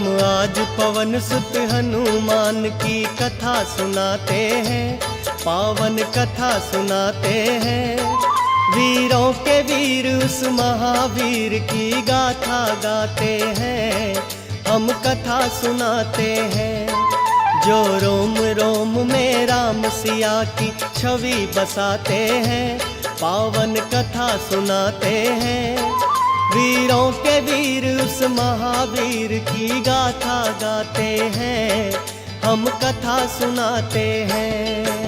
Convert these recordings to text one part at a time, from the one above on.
हम आज पवन सुत हनुमान की कथा सुनाते हैं, पावन कथा सुनाते हैं। वीरों के वीर उस महावीर की गाथा गाते हैं, हम कथा सुनाते हैं। जो रोम रोम में राम सिया की छवि बसाते हैं, पावन कथा सुनाते हैं। वीरों के वीर उस महावीर की गाथा गाते हैं, हम कथा सुनाते हैं।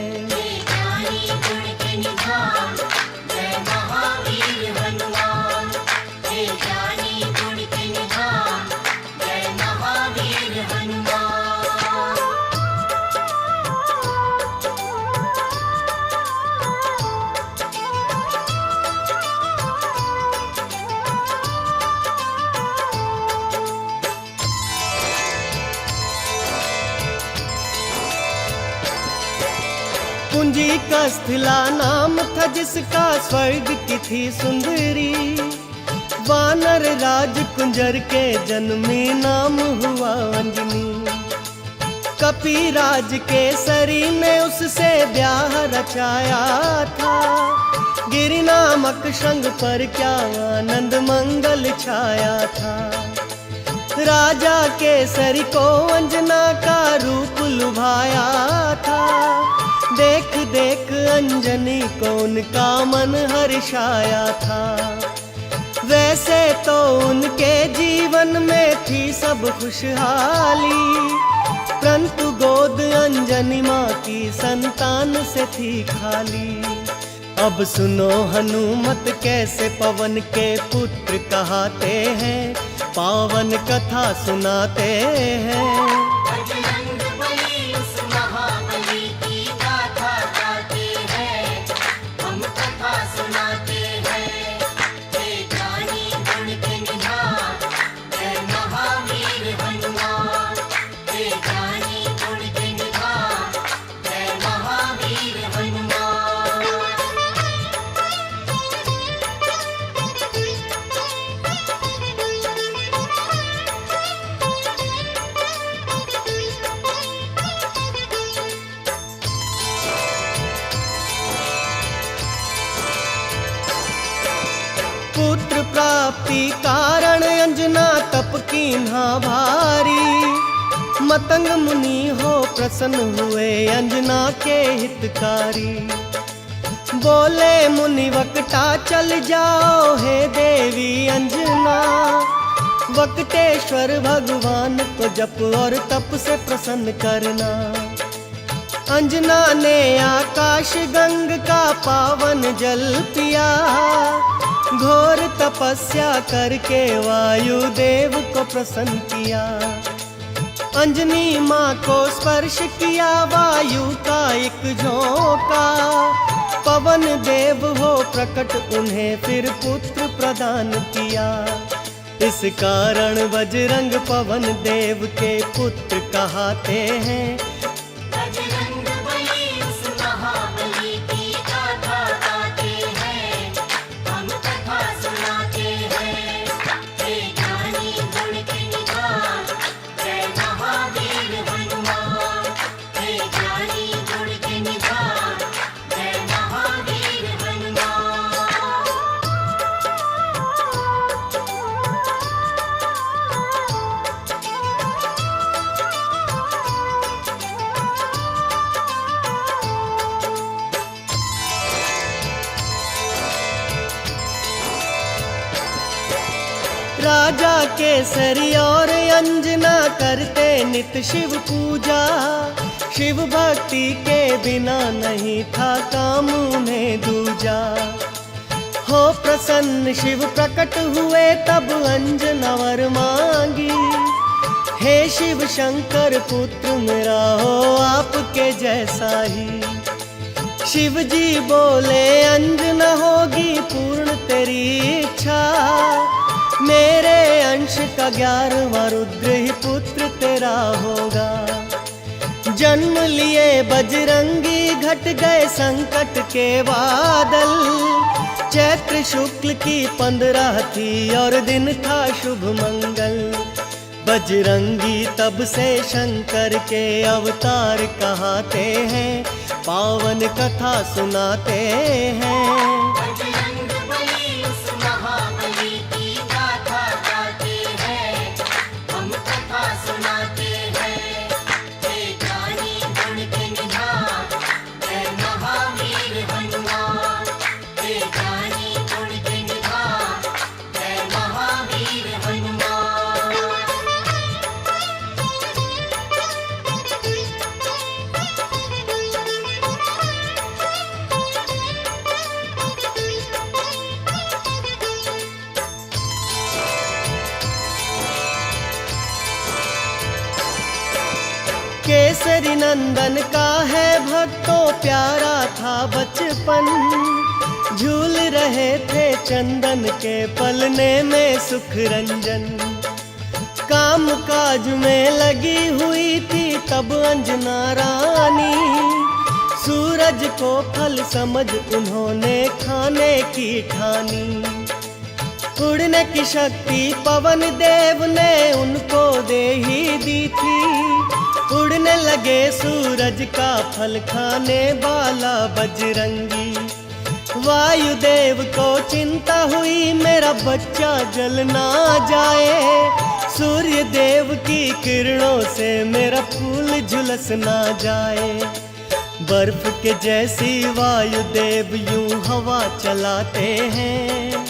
कुंजी का स्थिला नाम था जिसका, स्वर्ग की थी सुंदरी। वानर राज कुंजर के जन्मी नाम हुआ अंजनी। कपिराज के सरी ने उससे ब्याह रचाया था। गिरि नामक शृंग पर क्या आनंद मंगल छाया था। राजा केसरी को अंजना का रूप लुभाया था। देख देख अंजनी को उनका मन हर्षाया था। वैसे तो उनके जीवन में थी सब खुशहाली, परंतु गोद अंजनी माँ की संतान से थी खाली। अब सुनो हनुमत कैसे पवन के पुत्र कहाते हैं, पावन कथा सुनाते हैं। पुत्र प्राप्ति कारण अंजना तप कीन्हा भारी। मतंग मुनि हो प्रसन्न हुए अंजना के हितकारी। बोले मुनि वक्ता चल जाओ हे देवी अंजना। वक्तेश्वर भगवान को जप और तप से प्रसन्न करना। अंजना ने आकाश गंग का पावन जल पिया। घोर तपस्या करके वायु देव को प्रसन्न किया। अंजनी माँ को स्पर्श किया वायु का एक झोंका। पवन देव हो प्रकट उन्हें फिर पुत्र प्रदान किया। इस कारण बजरंग पवन देव के पुत्र कहाते हैं। राजा केसरी और अंजना करते नित शिव पूजा। शिव भक्ति के बिना नहीं था काम उन्हें दूजा। हो प्रसन्न शिव प्रकट हुए तब अंजना वर मांगी। हे शिव शंकर पुत्र मेरा हो आपके जैसा ही। शिव जी बोले अंजना होगी पूर्ण तेरी इच्छा। मेरे अंश का 11वां रुद्र ही पुत्र तेरा होगा। जन्म लिए बजरंगी घट गए संकट के बादल। चैत्र शुक्ल की 15 थी और दिन था शुभ मंगल। बजरंगी तब से शंकर के अवतार कहाते हैं, पावन कथा सुनाते हैं। केसरी नंदन का है भक्तों प्यारा था बचपन, झूल रहे थे चंदन के पलने में सुख रंजन। काम काज में लगी हुई थी तब अंजना रानी, सूरज को फल समझ उन्होंने खाने की ठानी। उड़ने की शक्ति पवन देव ने उनको दे ही दी थी, उड़ने लगे सूरज का फल खाने वाला बजरंगी। वायुदेव को चिंता हुई मेरा बच्चा जल ना जाए, सूर्य देव की किरणों से मेरा फूल झुलस ना जाए। बर्फ के जैसी वायुदेव यूं हवा चलाते हैं,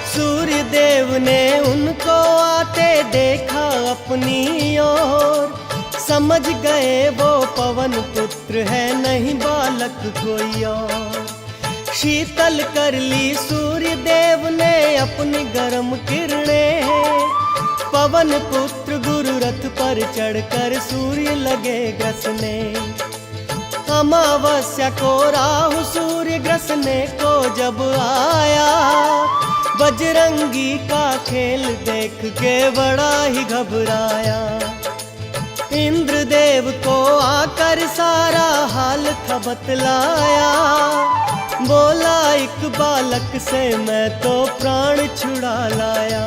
सूर्य देव ने उनको आते देखा अपनी ओर, समझ गए वो पवन पुत्र है नहीं बालक कोई और। शीतल कर ली सूर्य देव ने अपनी गर्म किरणें, पवन पुत्र गुरु रथ पर चढ़कर सूर्य लगे ग्रसने। अमावस्या को राहु सूर्य ग्रसने को जब आया, बजरंगी का खेल देख के बड़ा ही घबराया। इंद्रदेव को आकर सारा हाल था बतलाया, बोला एक बालक से मैं तो प्राण छुड़ा लाया।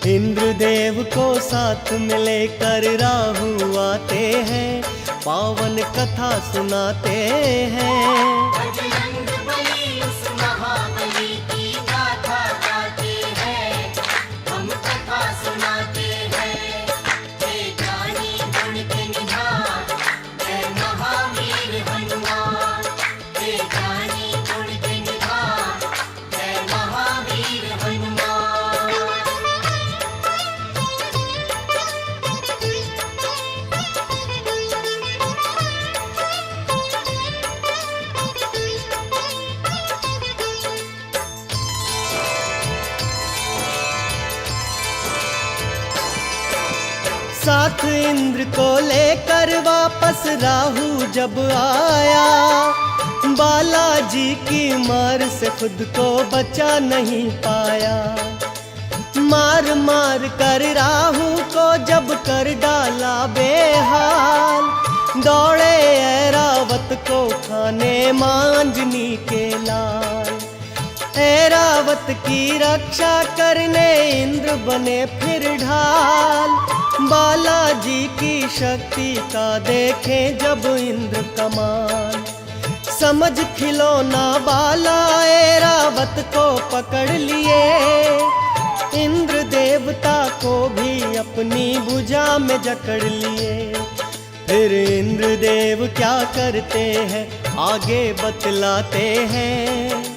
इंद्रदेव को साथ में लेकर राहु आते हैं, पावन कथा सुनाते हैं। साथ इंद्र को लेकर वापस राहु जब आया, बालाजी की मार से खुद को बचा नहीं पाया। मार मार कर राहु को जब कर डाला बेहाल, दौड़े ऐरावत को खाने मांजनी के लाल। ऐरावत की रक्षा करने इंद्र बने फिर ढाल, बालाजी की शक्ति का देखें जब इंद्र कमाल। समझ खिलौना बाला ऐरावत को पकड़ लिए, इंद्र देवता को भी अपनी भुजा में जकड़ लिए। फिर इंद्र देव क्या करते हैं आगे बतलाते हैं।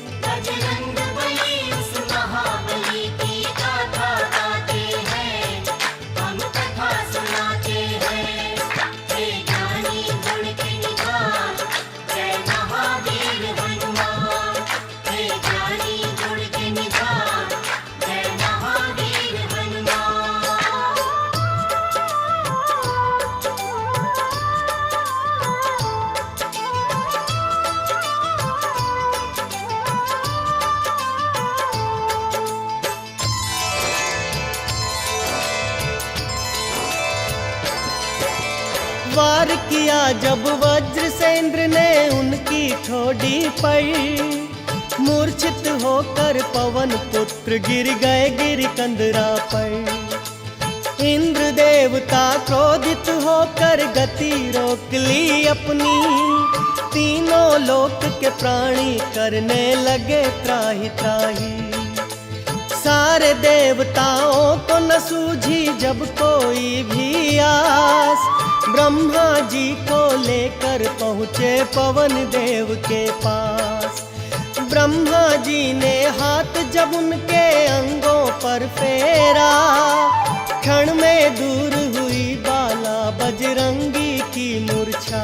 किया जब वज्र से इंद्र ने उनकी ठोड़ी पर, मूर्छित होकर पवन पुत्र गिर गए गिर कंदरा पर। इंद्र देवता क्रोधित होकर गति रोक ली अपनी, तीनों लोक के प्राणी करने लगे त्राहि त्राहि। सारे देवताओं को न सूझी जब कोई भी आस, ब्रह्मा जी को लेकर पहुँचे पवन देव के पास। ब्रह्मा जी ने हाथ जब उनके अंगों पर फेरा, क्षण में दूर हुई बाला बजरंगी की मूर्छा।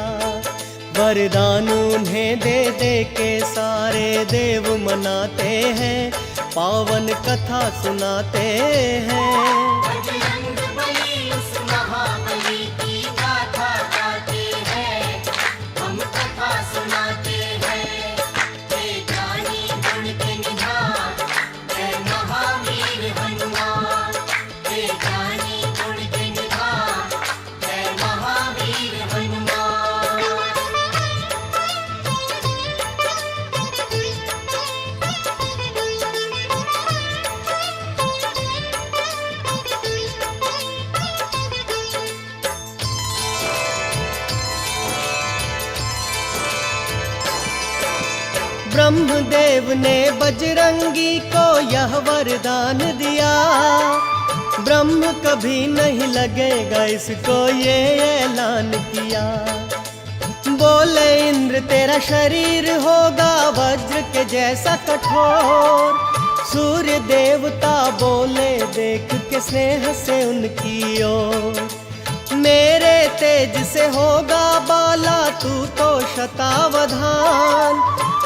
वरदान उन्हें दे दे के सारे देव मनाते हैं, पावन कथा सुनाते हैं। ब्रह्मदेव ने बजरंगी को यह वरदान दिया, ब्रह्म कभी नहीं लगेगा इसको ये ऐलान किया। बोले इंद्र तेरा शरीर होगा वज्र के जैसा कठोर, सूर्य देवता बोले देख के स्नेह से उनकी ओर। मेरे तेज से होगा बाला तू तो शतावधान,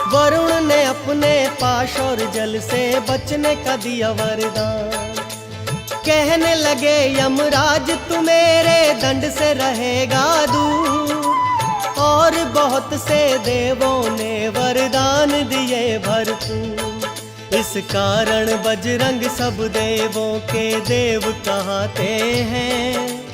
वरुण ने अपने पाश और जल से बचने का दिया वरदान। कहने लगे यमराज तू मेरे दंड से रहेगा दूर, और बहुत से देवों ने वरदान दिए भरपूर। इस कारण बजरंग सब देवों के देव कहते हैं।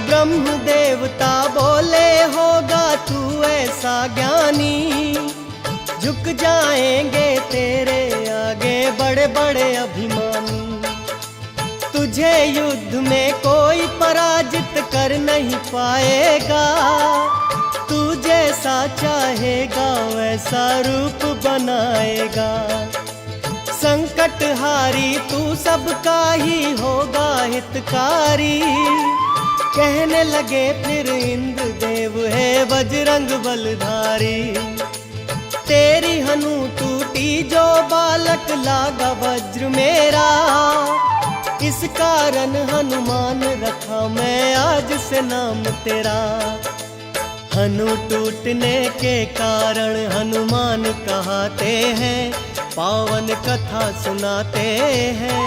ब्रह्म देवता बोले होगा तू ऐसा ज्ञानी, झुक जाएंगे तेरे आगे बड़े बड़े अभिमानी। तुझे युद्ध में कोई पराजित कर नहीं पाएगा, तू जैसा चाहेगा वैसा रूप बनाएगा। संकट हारी तू सबका ही होगा हितकारी, कहने लगे फिर इंद्र देव है बजरंग बलधारी। तेरी हनु टूटी जो बालक लागा वज्र मेरा, इस कारण हनुमान रखा मैं आज से नाम तेरा। हनु टूटने के कारण हनुमान कहते हैं, पावन कथा सुनाते हैं।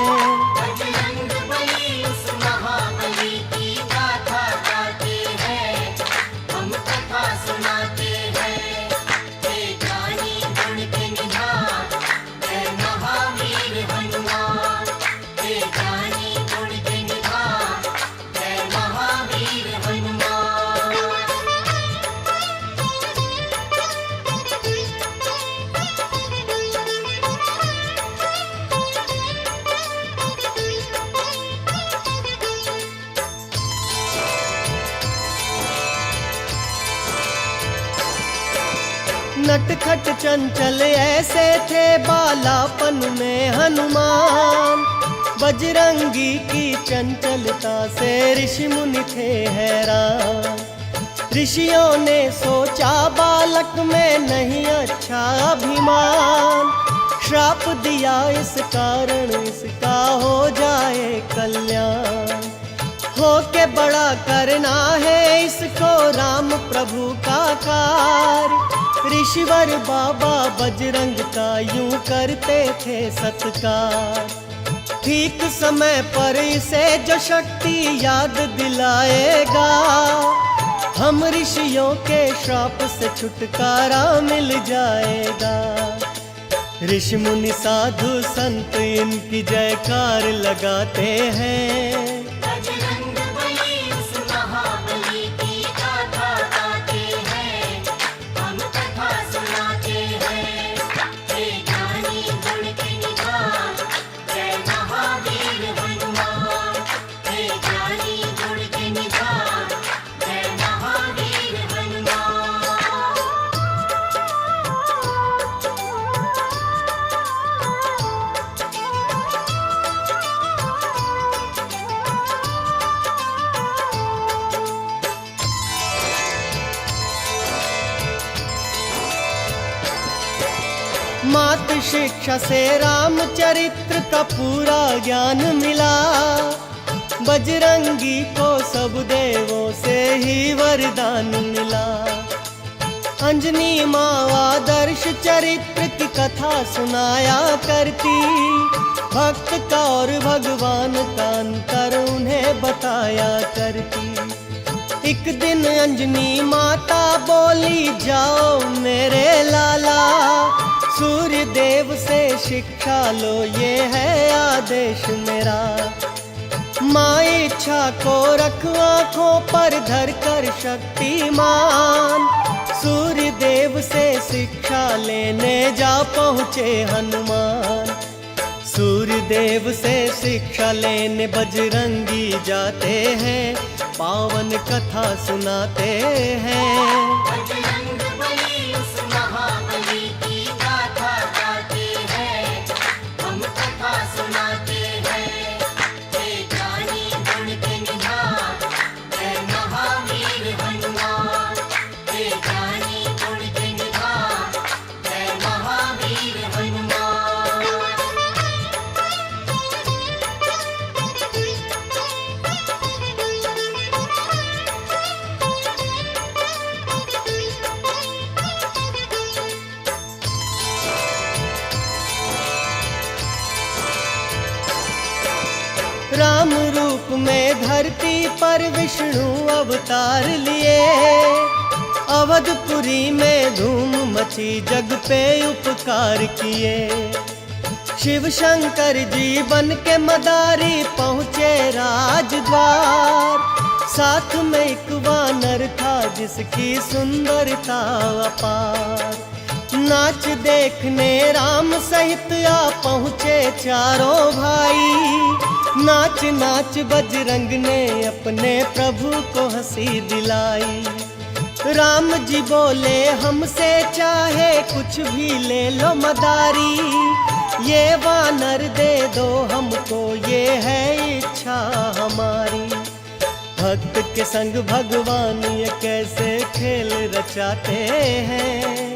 नटखट चंचल ऐसे थे बालापन में हनुमान, बजरंगी की चंचलता से ऋषि मुनि थे हैरान। ऋषियों ने सोचा बालक में नहीं अच्छा अभिमान, श्राप दिया इस कारण इसका हो जाए कल्याण। हो के बड़ा करना है इसको राम प्रभु का कार्य। ऋषिवर बाबा बजरंग का यूं करते थे सत्कार। ठीक समय पर इसे जो शक्ति याद दिलाएगा, हम ऋषियों के श्राप से छुटकारा मिल जाएगा। ऋषि मुनि साधु संत इनकी जयकार लगाते हैं। मात शिक्षा से रामचरित्र का पूरा ज्ञान मिला। बजरंगी को सब देवों से ही वरदान मिला। अंजनी माँ आदर्श चरित्र की कथा सुनाया करती। भक्त का और भगवान का अंतर उन्हें बताया करती। एक दिन अंजनी माता बोली, जाओ मेरे लाला, सूर्य देव से शिक्षा लो, ये है आदेश मेरा। माँ इच्छा को रख आँखों पर धर कर शक्तिमान। सूर्य देव से शिक्षा लेने जा पहुँचे हनुमान। सूर्य देव से शिक्षा लेने बजरंगी जाते हैं। पावन कथा सुनाते हैं। राम रूप में धरती पर विष्णु अवतार लिए। अवधपुरी में धूम मची, जग पे उपकार किए। शिव शंकर जी बन के मदारी पहुँचे राजद्वार। साथ में एक वानर था जिसकी सुंदरता अपार। नाच देखने राम सहित आ पहुँचे चारों भाई। नाच नाच बजरंग ने अपने प्रभु को हंसी दिलाई। राम जी बोले, हमसे चाहे कुछ भी ले लो मदारी। ये वानर दे दो हमको, ये है इच्छा हमारी। भक्त के संग भगवान ये कैसे खेल रचाते हैं।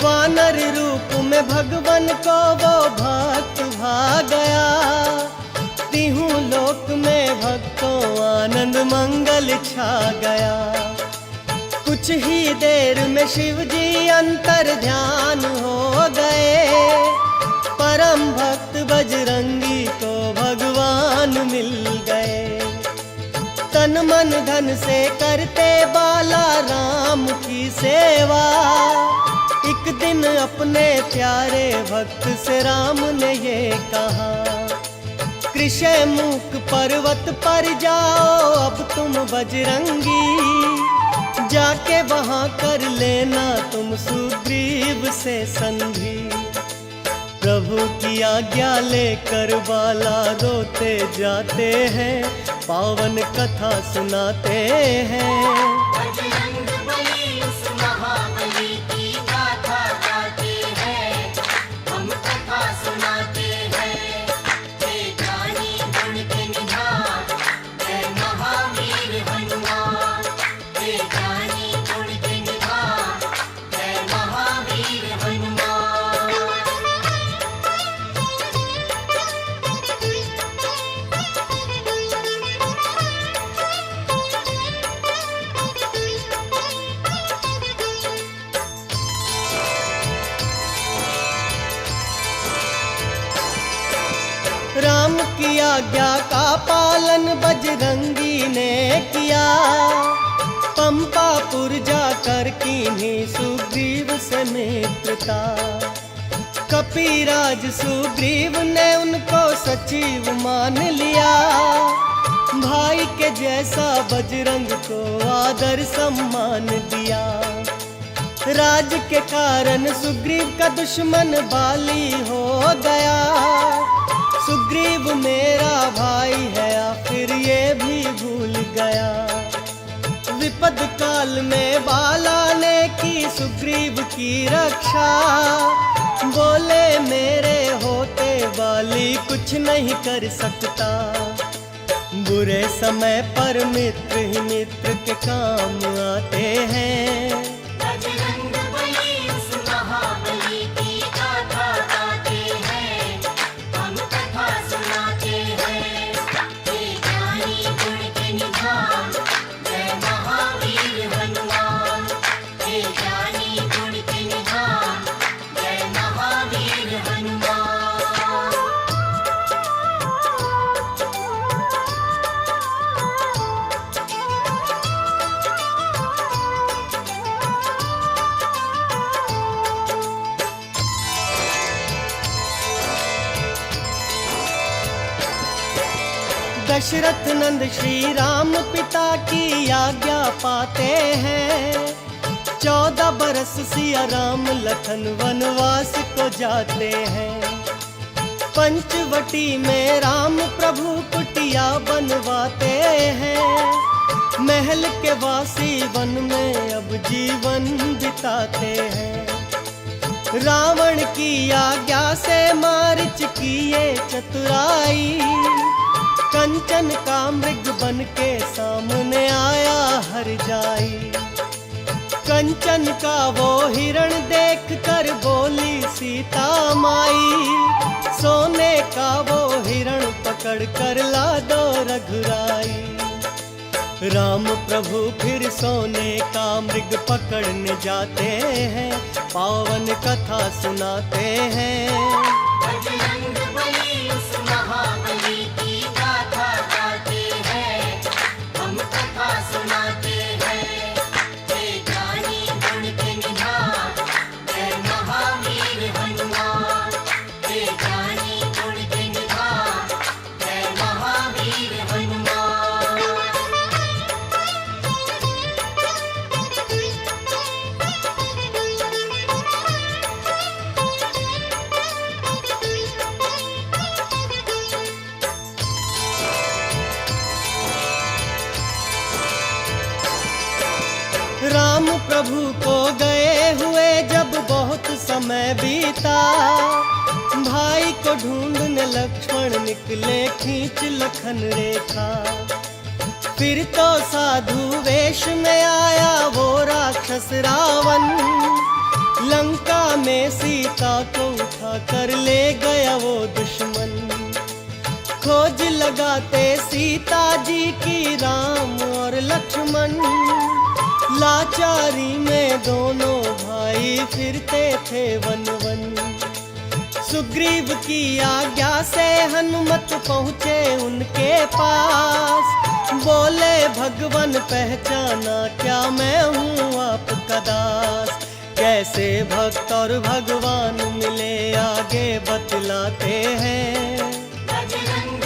वानर रूप में भगवान को वो भक्त भा गया। तीहू लोक में भक्तों आनंद मंगल छा गया। कुछ ही देर में शिव जी अंतर ध्यान हो गए। परम भक्त बजरंगी को भगवान मिल गए। तन मन धन से करते बाला राम की सेवा। एक दिन अपने प्यारे भक्त से राम ने ये कहा, कृष्णमुख पर्वत पर जाओ अब तुम बजरंगी, जाके वहां कर लेना तुम सुग्रीव से संधि। प्रभु की आज्ञा लेकर बाला रोते जाते हैं, पावन कथा सुनाते हैं। बजरंग बली उस महाबली की गाथा गाते हैं, हम कथा सुनाते हैं। हे ज्ञानी गुण के निधान, जय महावीर हनुमान। हे ज्ञानी गुण के निधान, जय महावीर हनुमान। राम की आज्ञा का पालन बजरंगी ने किया, पंपापुर जाकर कीन्ही सुग्रीव से मित्रता। कपिराज सुग्रीव ने उनको सचिव मान लिया, भाई के जैसा बजरंग को आदर सम्मान दिया। राज के कारण सुग्रीव का दुश्मन बाली हो गया, सुग्रीव मेरा भाई है आखिर ये भी भूल गया। विपद काल में बाला ने की सुग्रीव की रक्षा, बोले मेरे होते बाली कुछ नहीं कर सकता। बुरे समय पर मित्र ही मित्र के काम आते हैं। बजरंग बली उस महाबली की गाथा गाते हैं, हम कथा सुनाते हैं। हे ज्ञानी गुण के निधान, जय महावीर हनुमान। हे ज्ञानी गुण के निधान, जय महावीर हनुमान। दशरथ नंद श्री राम पिता की आज्ञा पाते हैं, 14 बरस सिया राम लखन वनवास को जाते हैं। पंचवटी में राम प्रभु कुटिया बनवाते हैं, महल के वासी वन में अब जीवन बिताते हैं। रावण की आज्ञा से मारिच किए चतुराई, कंचन का मृग बन के सामने आया हर जाई। कंचन का वो हिरण देख कर बोली सीता माई, सोने का वो हिरण पकड़ कर ला दो रघुराई। राम प्रभु फिर सोने का मृग पकड़ने जाते हैं, पावन कथा सुनाते हैं। बजरंग बली उस महाबली की गाथा गाते हैं, हम कथा सुनाते हैं। हे ज्ञानी गुण के निधान, जय महावीर हनुमान। हे ज्ञानी गुण के निधान, जय महावीर हनुमान। राम प्रभु को गए हुए जब बहुत समय बीता, भाई को ढूंढने लक्ष्मण निकले खींच लखन रेखा। फिर तो साधु वेश में आया वो राक्षस रावण, लंका में सीता को उठा कर ले गया वो दुश्मन। खोज लगाते सीता जी की राम और लक्ष्मण, लाचारी में दोनों भाई फिरते थे वन वन। सुग्रीव की आज्ञा से हनुमत पहुँचे उनके पास, बोले भगवन पहचाना क्या मैं हूँ आपका दास। कैसे भक्त और भगवान मिले आगे बतलाते हैं। बजरंग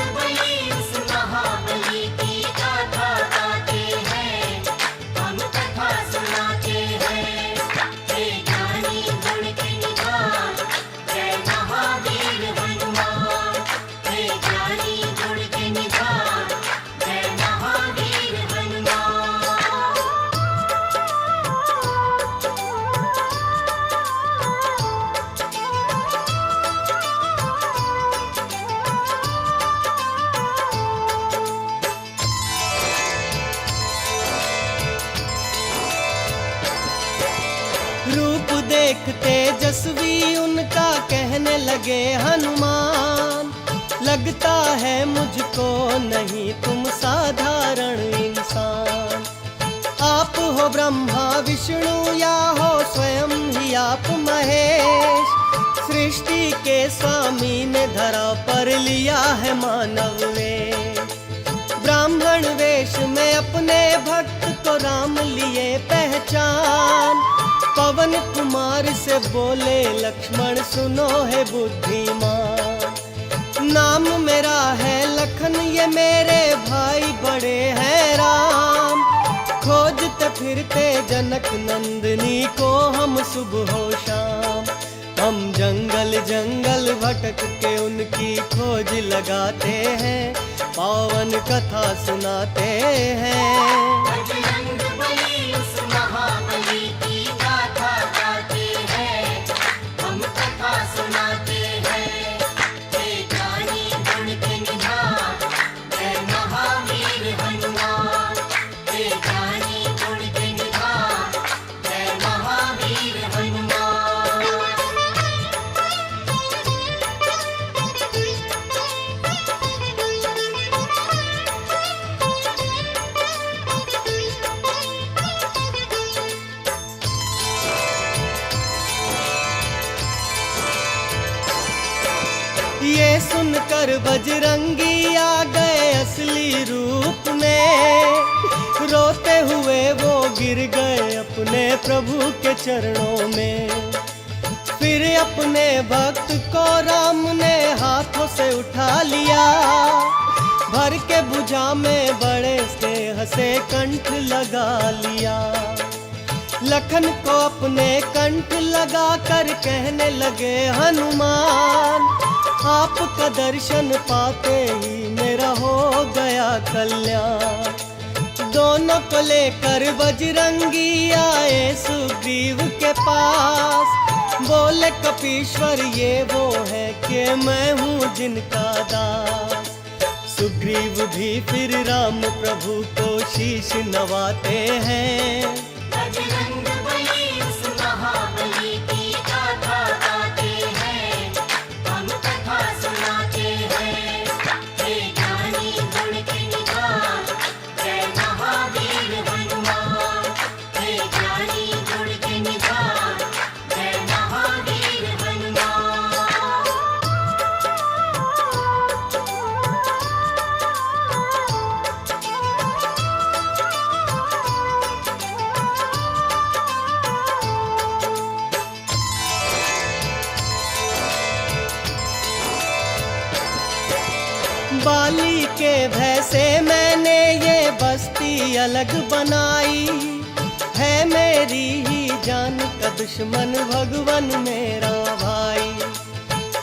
देख तेजस्वी उनका कहने लगे हनुमान, लगता है मुझको नहीं तुम साधारण इंसान। आप हो ब्रह्मा विष्णु या हो स्वयं ही आप महेश, सृष्टि के स्वामी ने धरा पर लिया है मानव वेश। ब्राह्मण वेश में अपने भक्त को राम लिए पहचान, पवन कुमार से बोले लक्ष्मण सुनो है बुद्धिमान। नाम मेरा है लखन ये मेरे भाई बड़े हैं राम, खोजते फिरते जनक नंदनी को हम सुबह हो शाम। हम जंगल जंगल भटक के उनकी खोज लगाते हैं, पावन कथा सुनाते हैं। बजरंग बली उस महाबली की गाथा गाते हैं, हम कथा सुनाते हैं। हे ज्ञानी गुण के निधान, जय महावीर हनुमान। हे ज्ञानी गुण के निधान, जय महावीर हनुमान। ये सुनकर बजरंगी आ गए असली रूप में, रोते हुए वो गिर गए अपने प्रभु के चरणों में। फिर अपने भक्त को राम ने हाथों से उठा लिया, भर के भुजा में बड़े स्नेह से कंठ लगा लिया। लखन को अपने कंठ लगा कर कहने लगे हनुमान, आपका दर्शन पाते ही मेरा हो गया कल्याण। दोनों को लेकर बजरंगी आए सुग्रीव के पास, बोले कपीश्वर ये वो है कि मैं हूँ जिनका दास। सुग्रीव भी फिर राम प्रभु को शीश नवाते हैं। बजरंग बली उस महाबली की गाथा गाते हैं, हम कथा सुनाते हैं। हे ज्ञानी गुण के निधान, जय महावीर हनुमान। हे ज्ञानी गुण के निधान, जय महावीर हनुमान। बाली के भय से मैंने ये बस्ती अलग बनाई, है मेरी ही जान का दुश्मन भगवन मेरा भाई।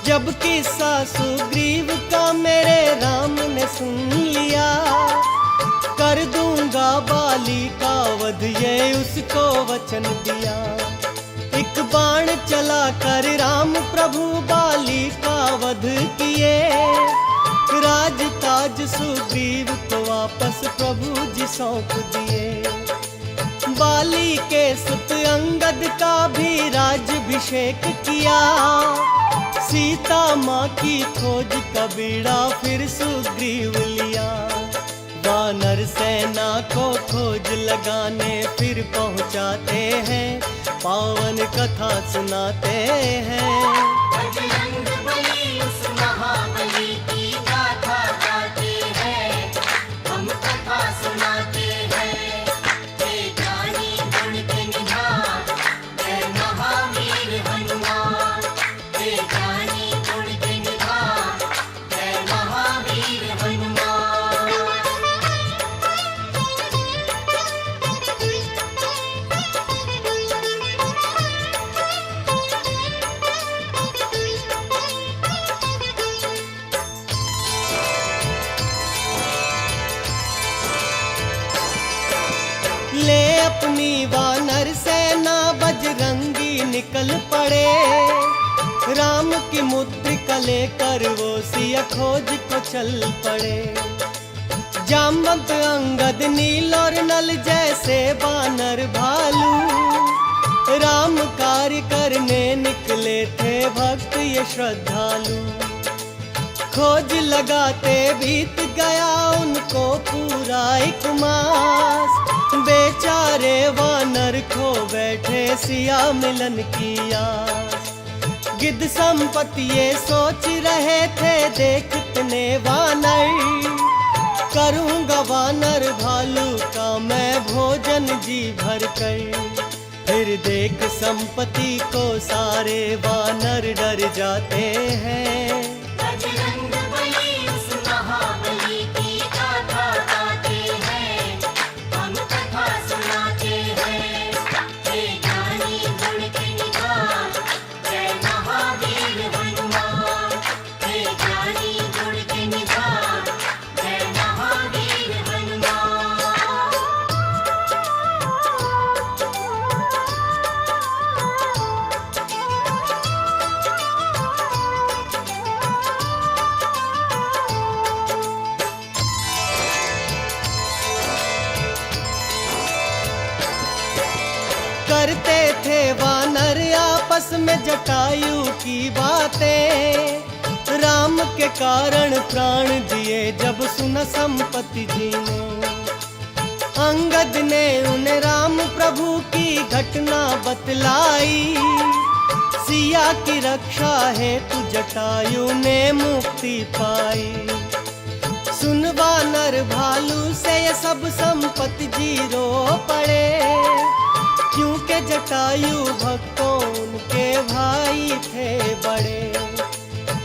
जब किस्सा सुग्रीव का मेरे राम ने सुन लिया, कर दूंगा बाली का वध ये उसको वचन दिया। एक बाण चला कर राम प्रभु बाली का वध किए, राज ताज सुग्रीव को वापस प्रभु जी सौंप दिए। बाली के सुत अंगद का भी राज्याभिषेक किया, सीता माँ की खोज का बीड़ा फिर सुग्रीव लिया। वानर सेना को खोज लगाने फिर पहुँचाते हैं, पावन कथा सुनाते हैं। बजरंग बली उस महाबली की गाथा गाते हैं, हम कथा सुनाते हैं। हे ज्ञानी गुण के निधान, जय महावीर हनुमान। हे ज्ञानी गुण के निधान, जय महावीर हनुमान। ले अपनी वानर सेना बजरंगी निकल पड़े, राम की मुद्रिका लेकर वो सिया खोज को चल पड़े। जामवंत अंगद नील और नल जैसे बानर भालू, राम कार्य करने निकले थे भक्त ये श्रद्धालु। खोज लगाते बीत गया उनको पूरा 1 मास। बेचारे वानर खो बैठे सिया मिलन की आस। गिद्ध संपत्ति ये सोच रहे थे देखते वानर। करूँगा वानर भालू का मैं भोजन जी भर कर। फिर देख संपत्ति को सारे वानर डर जाते हैं। बजरंग बली उस महाबली की गाथा गाते हैं, हम कथा सुनाते हैं। हे ज्ञानी गुण के निधान, जय महावीर हनुमान। हे ज्ञानी गुण के निधान, जय महावीर हनुमान। करते थे वानर आपस में जटायु की बातें। राम के कारण प्राण दिए जब सुना संपत्ति जी ने। अंगद ने उन्हें राम प्रभु की घटना बतलाई। सिया की रक्षा हेतु जटायु ने मुक्ति पाई। सुन वानर भालू से ये सब संपत्ति जी रो पड़े। क्योंकि जटायु भक्तों उनके भाई थे बड़े।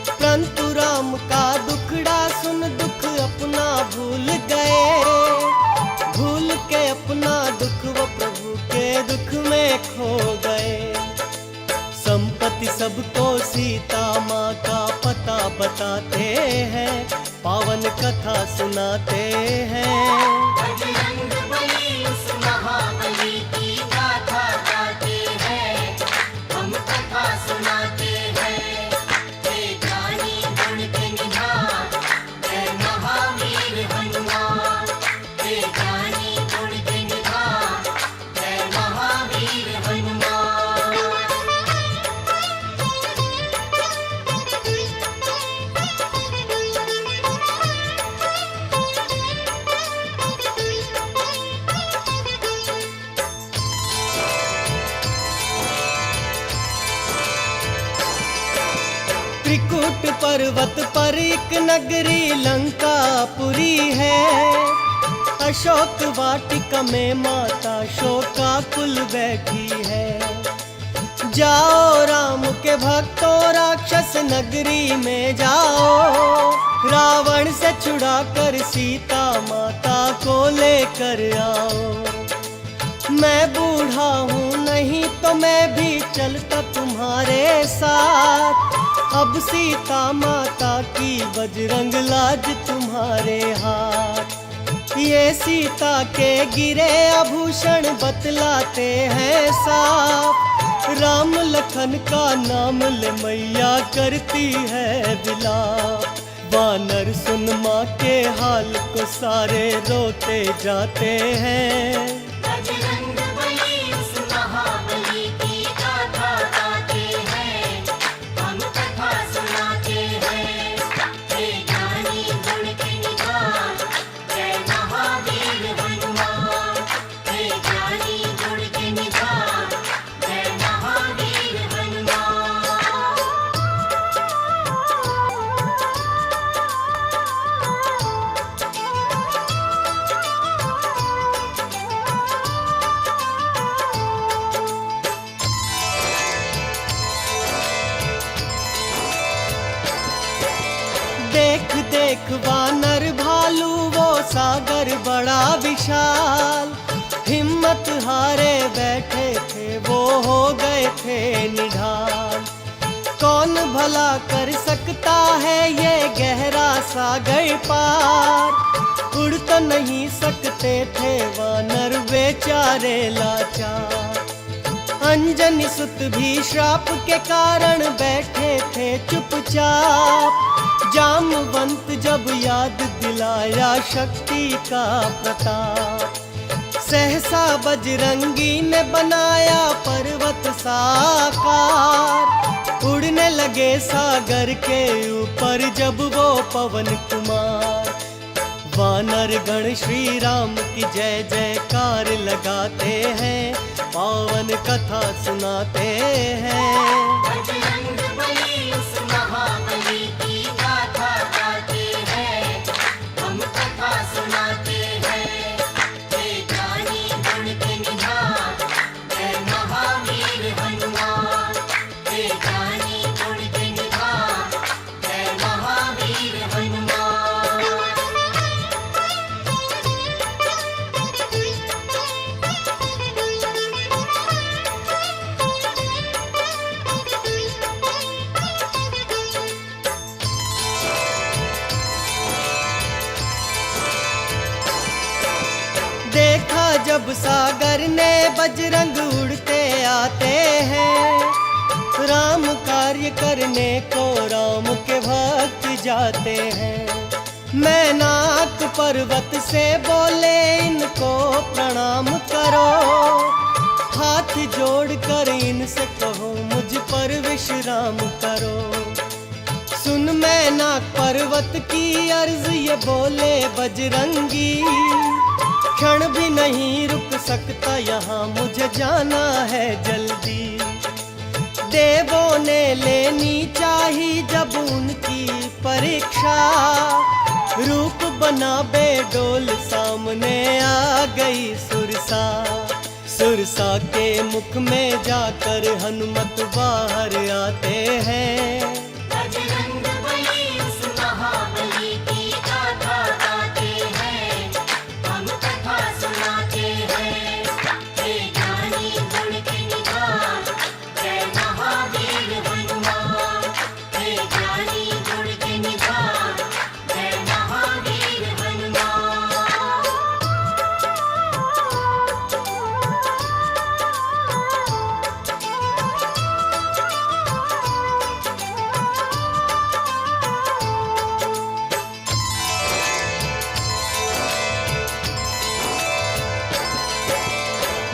परंतु राम का दुखड़ा सुन दुख अपना भूल गए। भूल के अपना दुख वो प्रभु के दुख में खो गए। संपत्ति सबको सीता माँ का पता बताते हैं, पावन कथा सुनाते हैं। बजरंग बली उस महाबली की गाथा गाते हैं, हम कथा सुनाते हैं। हे ज्ञानी गुण के निधान, जय महावीर हनुमान। हे ज्ञानी गुण के निधान, जय महावीर हनुमान। त्रिकुट पर्वत पर एक नगरी लंकापुरी है। अशोक वाटिका में माता शोकाकुल बैठी है। जाओ राम के भक्तों राक्षस नगरी में जाओ। रावण से छुड़ा कर सीता माता को लेकर आओ। मैं बूढ़ा हूँ नहीं तो मैं भी चलता तुम्हारे साथ। अब सीता माता की बजरंग लाज तुम्हारे हाथ। ये सीता के गिरे आभूषण बतलाते हैं साफ। राम लखन का नाम ले मैया करती है विलाप। वानर सुन माँ के हाल को सारे रोते जाते हैं। बजरंग बली उस महाबली की गाथा गाते हैं, हम कथा सुनाते हैं। हे ज्ञानी गुण के निधान, जय महावीर हनुमान। हे ज्ञानी गुण के निधान, जय महावीर हनुमान। देख देख वानर भालू वो सागर बड़ा विशाल। हिम्मत हारे बैठे थे वो हो गए थे निढाल। कौन भला कर सकता है ये गहरा सागर पार। उड़ तो नहीं सकते थे वानर बेचारे लाचार। अंजनी सुत भी श्राप के कारण बैठे थे चुपचाप। जामवंत जब याद दिलाया शक्ति का प्रताप। सहसा बजरंगी ने बनाया पर्वत साकार, उड़ने लगे सागर के ऊपर जब वो पवन कुमार। वानर गण श्री राम की जय जयकार लगाते हैं, पावन कथा सुनाते हैं। बजरंग बली उस महाबली की गाथा गाते हैं, हम कथा सुनाते हैं। हे ज्ञानी गुण के निधान, जय महावीर हनुमान। हे ज्ञानी गुण के निधान, जय महावीर हनुमान। देखा जब सागर ने बजरंग उड़ते आते हैं, राम कार्य करने को राम के भक्त जाते हैं। मैनाक पर्वत से बोले इनको प्रणाम करो, हाथ जोड़ कर इनसे कहो मुझ पर विश्राम करो। सुन मैनाक पर्वत की अर्ज ये बोले बजरंगी, क्षण भी नहीं रुक सकता यहाँ, मुझे जाना है जल्दी। देवों ने लेनी चाही जब उनकी परीक्षा, रूप बना बेडोल सामने आ गई सुरसा। सुरसा के मुख में जाकर हनुमत बाहर आते हैं। बजरंग बली उस महाबली की गाथा गाते हैं, हम कथा सुनाते हैं। हे ज्ञानी गुण के निधान, जय महावीर हनुमान। हे ज्ञानी गुण के निधान, जय महावीर हनुमान।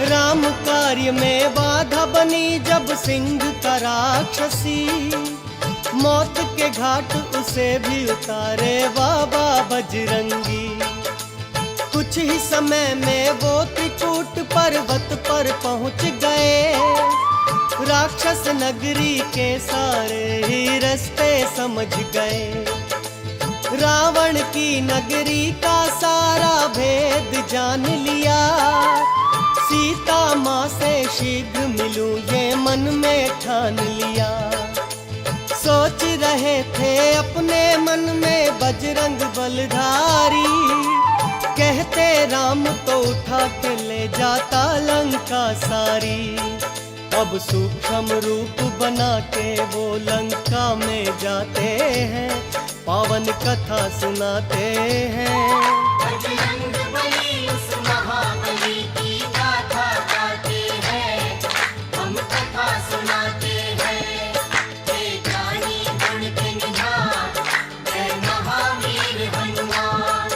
राम कार्य में बाधा बनी जब सिंह का राक्षसी, मौत के घाट उसे भी उतारे बाबा बजरंगी। कुछ ही समय में वो त्रिकूट पर्वत पर पहुंच गए, राक्षस नगरी के सारे ही रास्ते समझ गए। रावण की नगरी का सारा भेद जान लिया, सीता माँ से शीघ्र मिलूं ये मन में ठान लिया। सोच रहे थे अपने मन में बजरंग बलधारी, कहते राम तो उठा के ले जाता लंका सारी। अब सूक्ष्म रूप बना के वो लंका में जाते हैं, पावन कथा सुनाते हैं। बजरंग बली उस महाबली की गाथा गाते हैं, हम कथा सुनाते हैं। हे ज्ञानी गुण के निधान, जय महावीर हनुमान।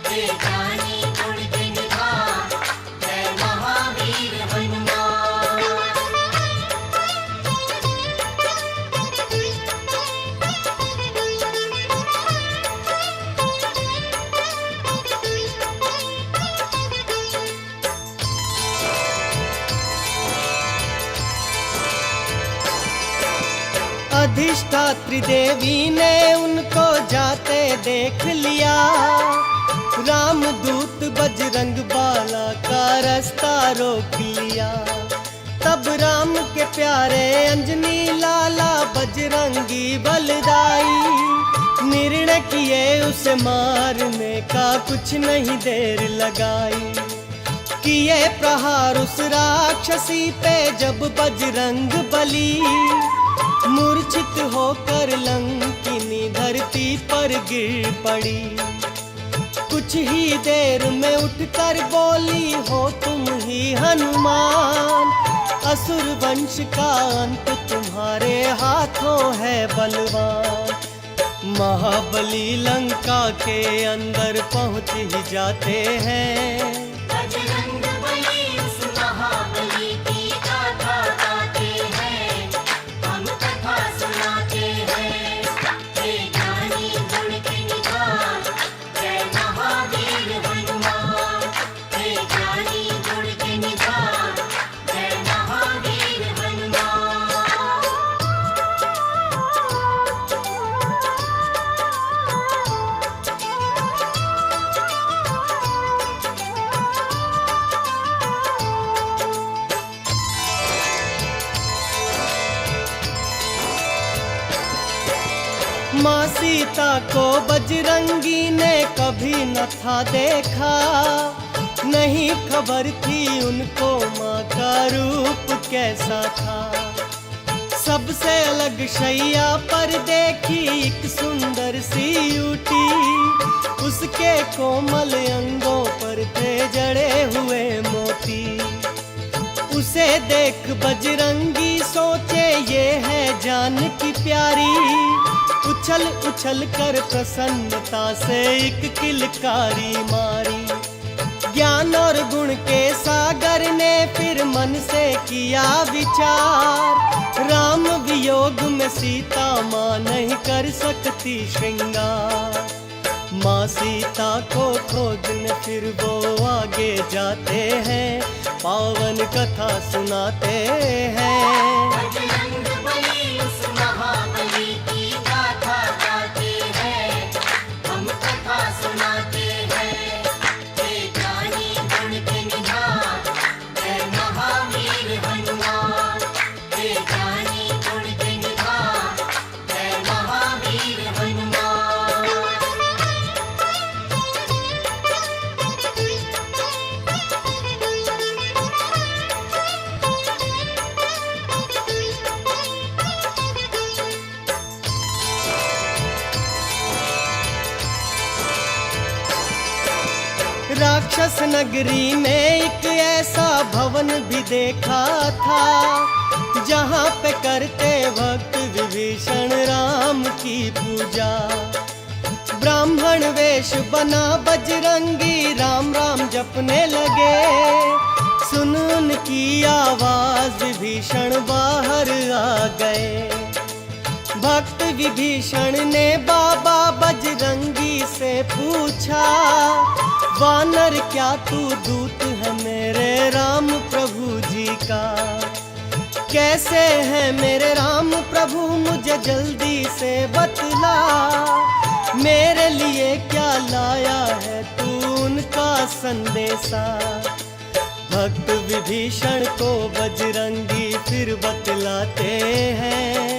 हे ज्ञानी गुण के निधान, जय महावीर हनुमान। अधिष्ठात्री देवी ने उनको जाते देख लिया, रामदूत बजरंग बाला का रास्ता रोक लिया। तब राम के प्यारे अंजनी लाला बजरंगी बलदाई, निर्णय किए उसे मारने का कुछ नहीं देर लगाई। किए प्रहार उस राक्षसी पे जब बजरंग बली, मूर्छित होकर लंकिनी धरती पर गिर पड़ी। कुछ ही देर में उठकर बोली हो तुम ही हनुमान, असुर वंश का अंत तुम्हारे हाथों है बलवान। महाबली लंका के अंदर पहुंच ही जाते हैं। बजरंग बली माँ सीता को बजरंगी ने कभी न था देखा, नहीं खबर थी उनको माँ का रूप कैसा था। सबसे अलग शैया पर देखी एक सुंदर सी यूटी, उसके कोमल अंगों पर थे जड़े हुए मोती। उसे देख बजरंगी सोचे ये है जानकी प्यारी, उछल उछल कर प्रसन्नता से एक किलकारी मारी। ज्ञान और गुण के सागर ने फिर मन से किया विचार, राम वियोग में सीता माँ नहीं कर सकती श्रृंगार। माँ सीता को खोजने फिर वो आगे जाते हैं, पावन कथा सुनाते हैं। बजरंग बली उस महाबली की गाथा गाते हैं, हम कथा सुनाते हैं। हे ज्ञानी गुण के निधान, जय महावीर हनुमान। हे ज्ञानी गुण के निधान, जय महावीर हनुमान। राक्षस नगरी में एक ऐसा भवन भी देखा था, जहाँ पे करते भक्त विभीषण राम की पूजा। ब्राह्मण वेश बना बजरंगी राम राम जपने लगे, सुन उनकी आवाज विभीषण बाहर आ गए। भक्त विभीषण ने बाबा बजरंगी से पूछा, वानर क्या तू दूत है मेरे राम प्रभु जी का? कैसे है मेरे राम प्रभु मुझे जल्दी से बतला, मेरे लिए क्या लाया है तू उनका संदेशा। भक्त विभीषण को बजरंगी फिर बतलाते हैं,